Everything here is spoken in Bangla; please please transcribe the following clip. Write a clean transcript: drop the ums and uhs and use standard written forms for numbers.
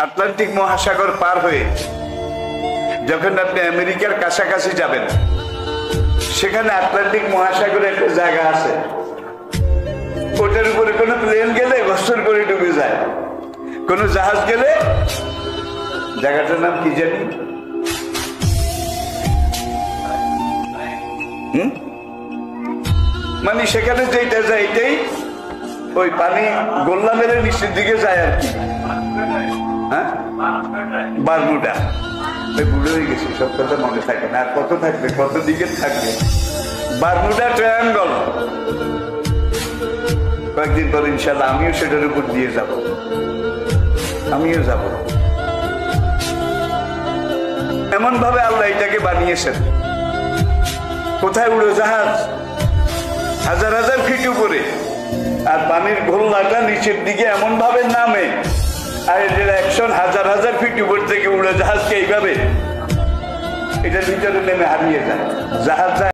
আটলান্টিক মহাসাগর পার হয়ে যখন আপনি আমেরিকার কাছাকাছি যাবেন, সেখানে আটলান্টিক মহাসাগরে একটা জায়গা আছে, ওটার উপরে কোনো প্লেন গেলে ঘর্ষণ করে ডুবে যায়, কোনো জাহাজ গেলে, জায়গাটার নাম কি জানি, মানে সেখানে যেটা যায় এটাই ওই পানি গোল্লা মেরে নিচের দিকে যায় আর কি। হ্যাঁ, বারমুডা। বুড়ো হয়ে গেছে, সব কথা মনে থাকে না। আর কত থাকবে, কত দিকে থাকবে? Bermuda triangle. কয়েকদিন পর ইনশাল্লাহ আমিও সেটার উপর দিয়ে যাব, আমিও যাব। এমন ভাবে আল্লাহ এটাকে বানিয়েছেন। কোথায় উড়োজাহাজ? হাজার হাজার ফিট উপরে, আর পানির গোল্লাটা নিচের দিকে এমন ভাবে নামে, আর এটার অ্যাকশন হাজার হাজার ফিট উপর থেকে উড়োজাহাজকে এইভাবে এটার ভিতরে নেমে হারিয়ে যায়। জাহাজ